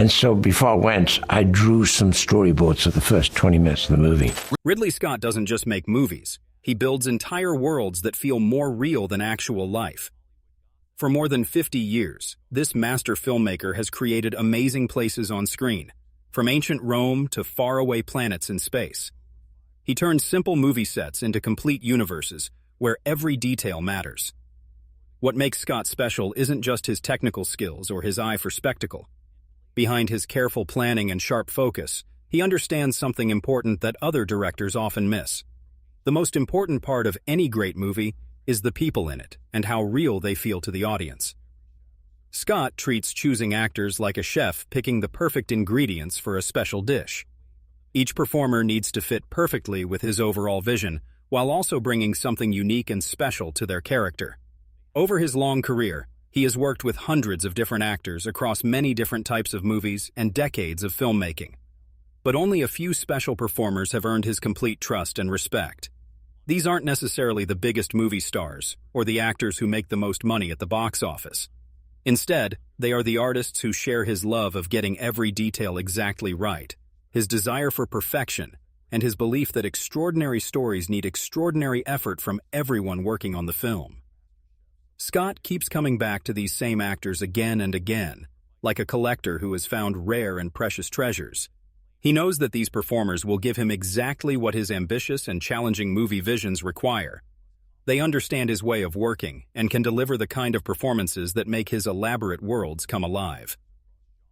And so before I went, I drew some storyboards of the first 20 minutes of the movie. Ridley Scott doesn't just make movies. He builds entire worlds that feel more real than actual life. For more than 50 years, this master filmmaker has created amazing places on screen, from ancient Rome to faraway planets in space. He turns simple movie sets into complete universes where every detail matters. What makes Scott special isn't just his technical skills or his eye for spectacle. Behind his careful planning and sharp focus, he understands something important that other directors often miss. The most important part of any great movie is the people in it and how real they feel to the audience. Scott treats choosing actors like a chef picking the perfect ingredients for a special dish. Each performer needs to fit perfectly with his overall vision, while also bringing something unique and special to their character. Over his long career, he has worked with hundreds of different actors across many different types of movies and decades of filmmaking. But only a few special performers have earned his complete trust and respect. These aren't necessarily the biggest movie stars or the actors who make the most money at the box office. Instead, they are the artists who share his love of getting every detail exactly right, his desire for perfection, and his belief that extraordinary stories need extraordinary effort from everyone working on the film. Scott keeps coming back to these same actors again and again, like a collector who has found rare and precious treasures. He knows that these performers will give him exactly what his ambitious and challenging movie visions require. They understand his way of working and can deliver the kind of performances that make his elaborate worlds come alive.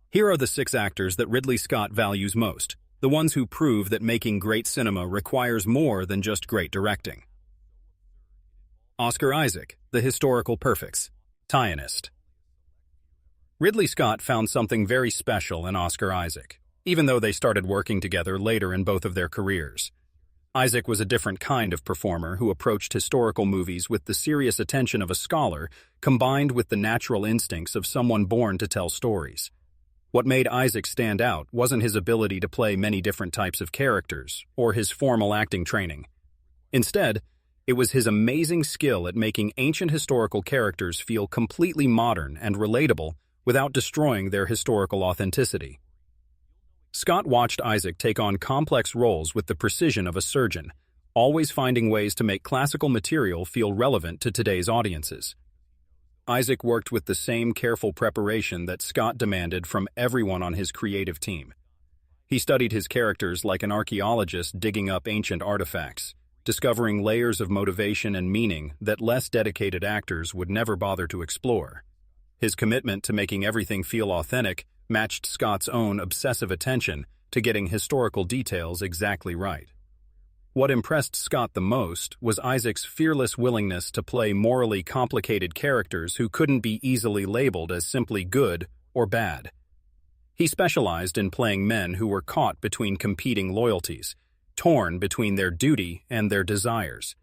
Here are the 6 actors that Ridley Scott values most, the ones who prove that making great cinema requires more than just great directing. Oscar Isaac, the historical perfects, Tyenist. Ridley Scott found something very special in Oscar Isaac, even though they started working together later in both of their careers. Isaac was a different kind of performer who approached historical movies with the serious attention of a scholar combined with the natural instincts of someone born to tell stories. What made Isaac stand out wasn't his ability to play many different types of characters or his formal acting training. Instead, it was his amazing skill at making ancient historical characters feel completely modern and relatable without destroying their historical authenticity. Scott watched Isaac take on complex roles with the precision of a surgeon, always finding ways to make classical material feel relevant to today's audiences. Isaac worked with the same careful preparation that Scott demanded from everyone on his creative team. He studied his characters like an archaeologist digging up ancient artifacts, discovering layers of motivation and meaning that less dedicated actors would never bother to explore. His commitment to making everything feel authentic matched Scott's own obsessive attention to getting historical details exactly right. What impressed Scott the most was Isaac's fearless willingness to play morally complicated characters who couldn't be easily labeled as simply good or bad. He specialized in playing men who were caught between competing loyalties, torn between their duty and their desires.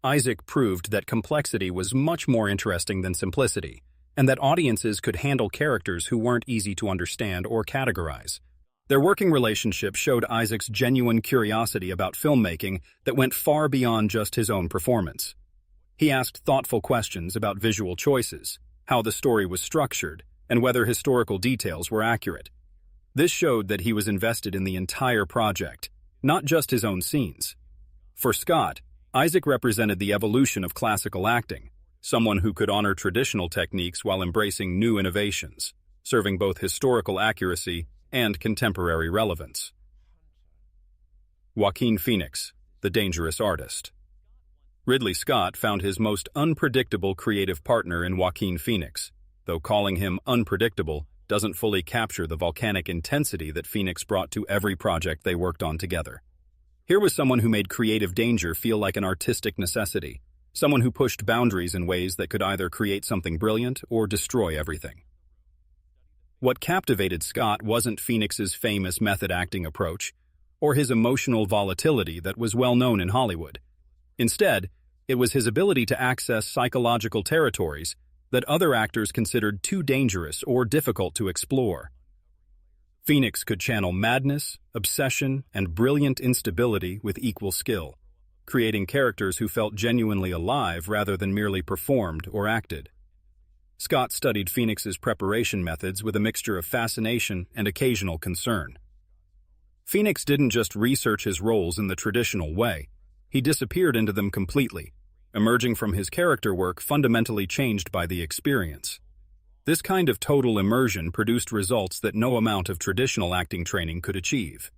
Isaac proved that complexity was much more interesting than simplicity, and that audiences could handle characters who weren't easy to understand or categorize. Their working relationship showed Isaac's genuine curiosity about filmmaking that went far beyond just his own performance. He asked thoughtful questions about visual choices, how the story was structured, and whether historical details were accurate. This showed that he was invested in the entire project, not just his own scenes. For Scott, Isaac represented the evolution of classical acting, someone who could honor traditional techniques while embracing new innovations, serving both historical accuracy and contemporary relevance. Joaquin Phoenix, the dangerous artist. Ridley Scott found his most unpredictable creative partner in Joaquin Phoenix, though calling him unpredictable doesn't fully capture the volcanic intensity that Phoenix brought to every project they worked on together. Here was someone who made creative danger feel like an artistic necessity, someone who pushed boundaries in ways that could either create something brilliant or destroy everything. What captivated Scott wasn't Phoenix's famous method acting approach, or his emotional volatility that was well known in Hollywood. Instead, it was his ability to access psychological territories that other actors considered too dangerous or difficult to explore. Phoenix could channel madness, obsession, and brilliant instability with equal skill, creating characters who felt genuinely alive rather than merely performed or acted. Scott studied Phoenix's preparation methods with a mixture of fascination and occasional concern. Phoenix didn't just research his roles in the traditional way, he disappeared into them completely, emerging from his character work fundamentally changed by the experience. This kind of total immersion produced results that no amount of traditional acting training could achieve.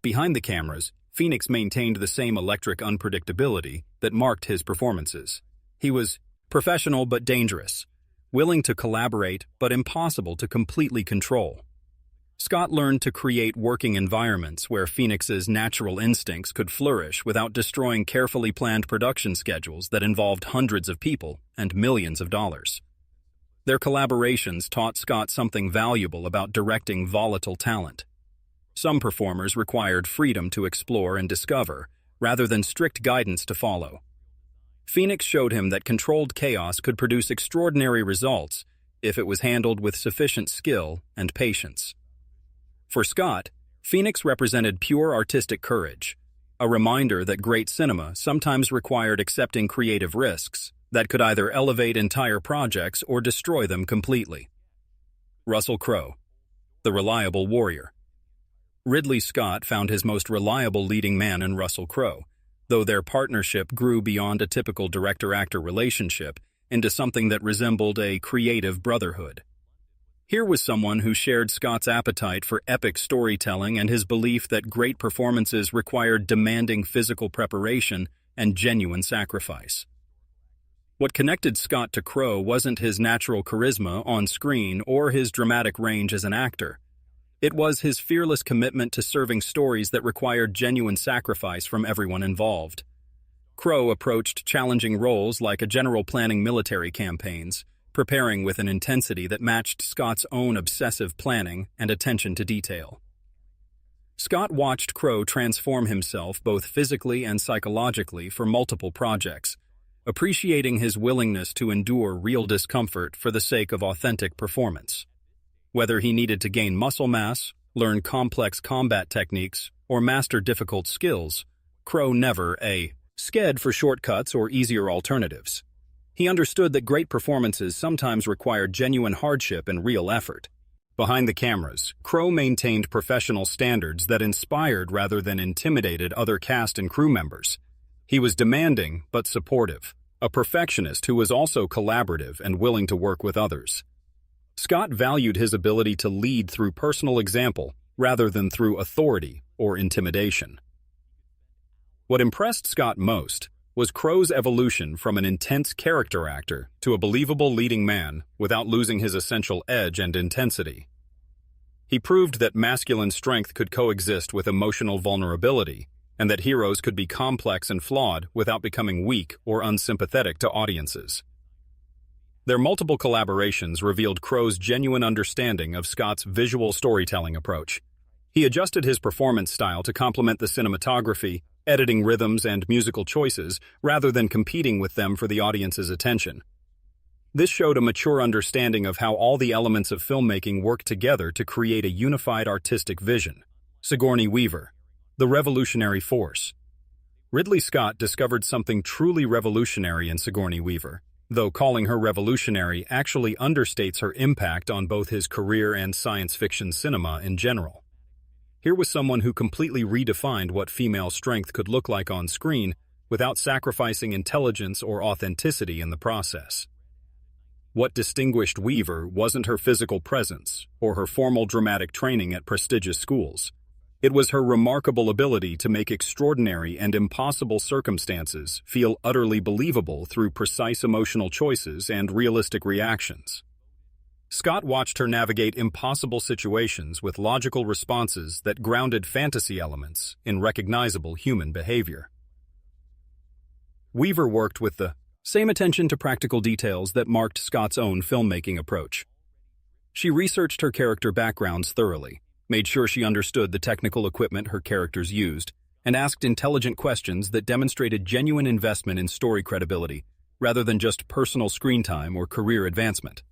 Behind the cameras, Phoenix maintained the same electric unpredictability that marked his performances. He was professional but dangerous, willing to collaborate but impossible to completely control. Scott learned to create working environments where Phoenix's natural instincts could flourish without destroying carefully planned production schedules that involved hundreds of people and millions of dollars. Their collaborations taught Scott something valuable about directing volatile talent. Some performers required freedom to explore and discover, rather than strict guidance to follow. Phoenix showed him that controlled chaos could produce extraordinary results if it was handled with sufficient skill and patience. For Scott, Phoenix represented pure artistic courage, a reminder that great cinema sometimes required accepting creative risks that could either elevate entire projects or destroy them completely. Russell Crowe, the reliable warrior. Ridley Scott found his most reliable leading man in Russell Crowe, though their partnership grew beyond a typical director-actor relationship into something that resembled a creative brotherhood. Here was someone who shared Scott's appetite for epic storytelling and his belief that great performances required demanding physical preparation and genuine sacrifice. What connected Scott to Crowe wasn't his natural charisma on screen or his dramatic range as an actor. It was his fearless commitment to serving stories that required genuine sacrifice from everyone involved. Crowe approached challenging roles like a general planning military campaigns, preparing with an intensity that matched Scott's own obsessive planning and attention to detail. Scott watched Crowe transform himself both physically and psychologically for multiple projects, appreciating his willingness to endure real discomfort for the sake of authentic performance. Whether he needed to gain muscle mass, learn complex combat techniques, or master difficult skills, Crowe never sked for shortcuts or easier alternatives. He understood that great performances sometimes required genuine hardship and real effort. Behind the cameras, Crowe maintained professional standards that inspired rather than intimidated other cast and crew members. He was demanding but supportive, a perfectionist who was also collaborative and willing to work with others. Scott valued his ability to lead through personal example rather than through authority or intimidation. What impressed Scott most was Crowe's evolution from an intense character actor to a believable leading man without losing his essential edge and intensity. He proved that masculine strength could coexist with emotional vulnerability, and that heroes could be complex and flawed without becoming weak or unsympathetic to audiences. Their multiple collaborations revealed Crowe's genuine understanding of Scott's visual storytelling approach. He adjusted his performance style to complement the cinematography, editing rhythms, and musical choices, rather than competing with them for the audience's attention. This showed a mature understanding of how all the elements of filmmaking work together to create a unified artistic vision. Sigourney Weaver, the revolutionary force. Ridley Scott discovered something truly revolutionary in Sigourney Weaver, though calling her revolutionary actually understates her impact on both his career and science fiction cinema in general. Here was someone who completely redefined what female strength could look like on screen without sacrificing intelligence or authenticity in the process. What distinguished Weaver wasn't her physical presence or her formal dramatic training at prestigious schools. It was her remarkable ability to make extraordinary and impossible circumstances feel utterly believable through precise emotional choices and realistic reactions. Scott watched her navigate impossible situations with logical responses that grounded fantasy elements in recognizable human behavior. Weaver worked with the same attention to practical details that marked Scott's own filmmaking approach. She researched her character backgrounds thoroughly, made sure she understood the technical equipment her characters used, and asked intelligent questions that demonstrated genuine investment in story credibility, rather than just personal screen time or career advancement.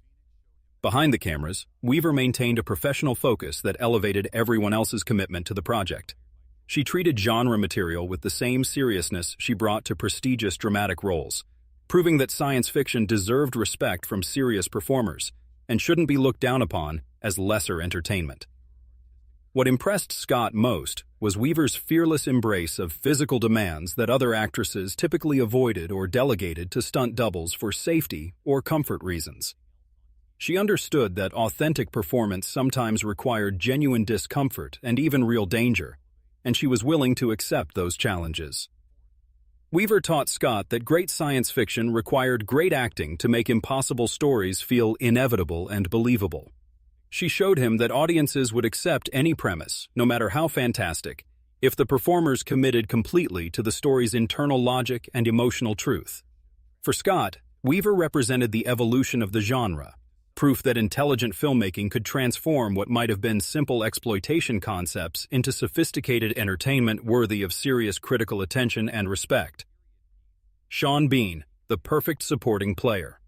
Behind the cameras, Weaver maintained a professional focus that elevated everyone else's commitment to the project. She treated genre material with the same seriousness she brought to prestigious dramatic roles, proving that science fiction deserved respect from serious performers and shouldn't be looked down upon as lesser entertainment. What impressed Scott most was Weaver's fearless embrace of physical demands that other actresses typically avoided or delegated to stunt doubles for safety or comfort reasons. She understood that authentic performance sometimes required genuine discomfort and even real danger, and she was willing to accept those challenges. Weaver taught Scott that great science fiction required great acting to make impossible stories feel inevitable and believable. She showed him that audiences would accept any premise, no matter how fantastic, if the performers committed completely to the story's internal logic and emotional truth. For Scott, Weaver represented the evolution of the genre, proof that intelligent filmmaking could transform what might have been simple exploitation concepts into sophisticated entertainment worthy of serious critical attention and respect. Sean Bean, the perfect supporting player.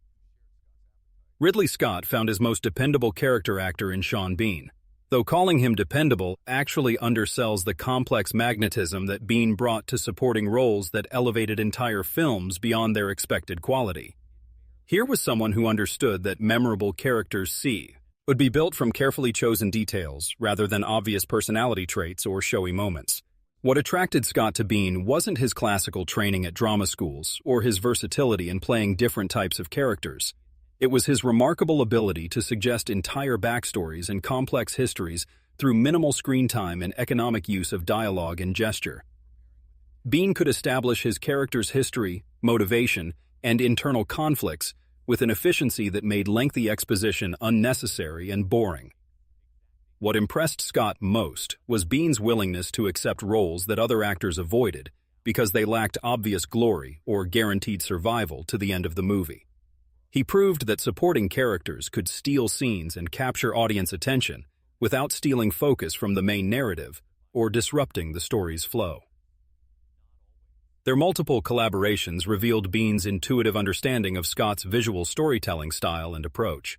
Ridley Scott found his most dependable character actor in Sean Bean, though calling him dependable actually undersells the complex magnetism that Bean brought to supporting roles that elevated entire films beyond their expected quality. Here was someone who understood that memorable characters would be built from carefully chosen details rather than obvious personality traits or showy moments. What attracted Scott to Bean wasn't his classical training at drama schools or his versatility in playing different types of characters. It was his remarkable ability to suggest entire backstories and complex histories through minimal screen time and economic use of dialogue and gesture. Bean could establish his character's history, motivation, and internal conflicts with an efficiency that made lengthy exposition unnecessary and boring. What impressed Scott most was Bean's willingness to accept roles that other actors avoided because they lacked obvious glory or guaranteed survival to the end of the movie. He proved that supporting characters could steal scenes and capture audience attention without stealing focus from the main narrative or disrupting the story's flow. Their multiple collaborations revealed Bean's intuitive understanding of Scott's visual storytelling style and approach.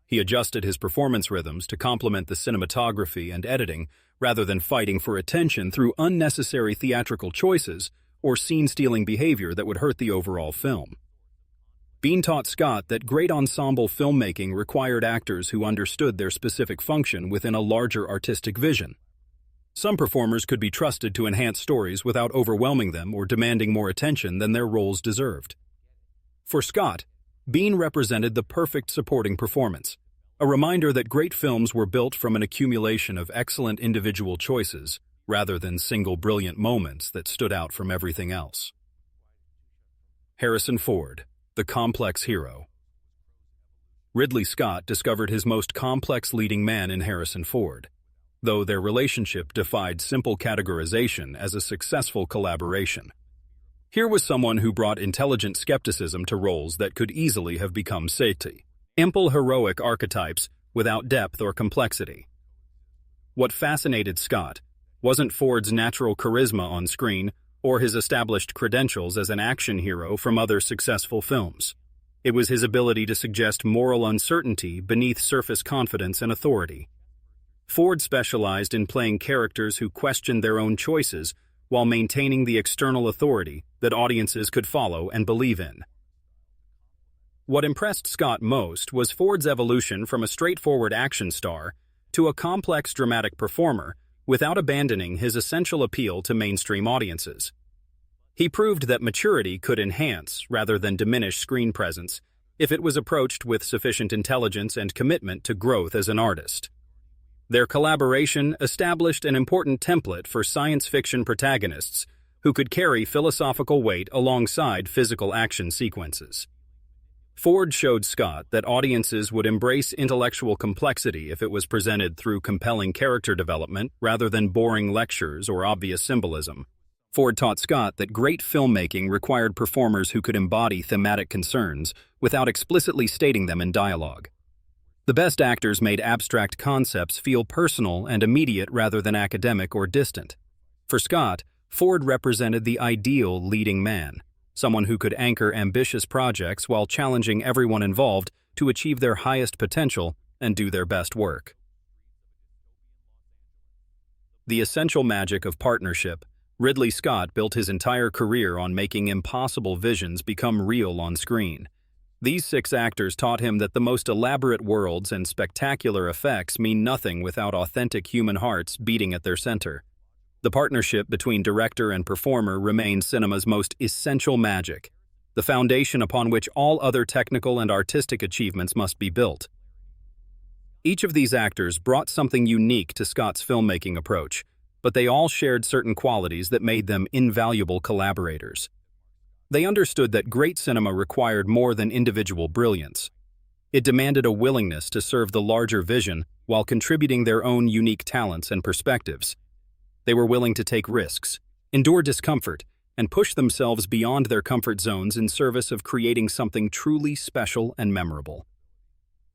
He adjusted his performance rhythms to complement the cinematography and editing rather than fighting for attention through unnecessary theatrical choices or scene-stealing behavior that would hurt the overall film. Bean taught Scott that great ensemble filmmaking required actors who understood their specific function within a larger artistic vision. Some performers could be trusted to enhance stories without overwhelming them or demanding more attention than their roles deserved. For Scott, Bean represented the perfect supporting performance, a reminder that great films were built from an accumulation of excellent individual choices rather than single brilliant moments that stood out from everything else. Harrison Ford, the complex hero. Ridley Scott discovered his most complex leading man in Harrison Ford, though their relationship defied simple categorization as a successful collaboration. Here was someone who brought intelligent skepticism to roles that could easily have become simple, heroic archetypes without depth or complexity. What fascinated Scott wasn't Ford's natural charisma on screen or his established credentials as an action hero from other successful films. It was his ability to suggest moral uncertainty beneath surface confidence and authority. Ford specialized in playing characters who questioned their own choices while maintaining the external authority that audiences could follow and believe in. What impressed Scott most was Ford's evolution from a straightforward action star to a complex dramatic performer without abandoning his essential appeal to mainstream audiences. He proved that maturity could enhance rather than diminish screen presence if it was approached with sufficient intelligence and commitment to growth as an artist. Their collaboration established an important template for science fiction protagonists who could carry philosophical weight alongside physical action sequences. Ford showed Scott that audiences would embrace intellectual complexity if it was presented through compelling character development rather than boring lectures or obvious symbolism. Ford taught Scott that great filmmaking required performers who could embody thematic concerns without explicitly stating them in dialogue. The best actors made abstract concepts feel personal and immediate rather than academic or distant. For Scott, Ford represented the ideal leading man, someone who could anchor ambitious projects while challenging everyone involved to achieve their highest potential and do their best work. The essential magic of partnership Ridley Scott built his entire career on making impossible visions become real on screen. These 6 actors taught him that the most elaborate worlds and spectacular effects mean nothing without authentic human hearts beating at their center. The partnership between director and performer remains cinema's most essential magic, the foundation upon which all other technical and artistic achievements must be built. Each of these actors brought something unique to Scott's filmmaking approach, but they all shared certain qualities that made them invaluable collaborators. They understood that great cinema required more than individual brilliance. It demanded a willingness to serve the larger vision while contributing their own unique talents and perspectives. They were willing to take risks, endure discomfort, and push themselves beyond their comfort zones in service of creating something truly special and memorable.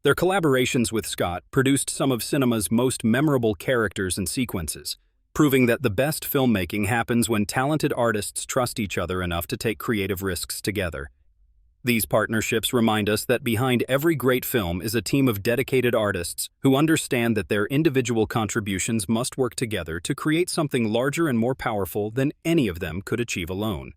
Their collaborations with Scott produced some of cinema's most memorable characters and sequences, proving that the best filmmaking happens when talented artists trust each other enough to take creative risks together. These partnerships remind us that behind every great film is a team of dedicated artists who understand that their individual contributions must work together to create something larger and more powerful than any of them could achieve alone.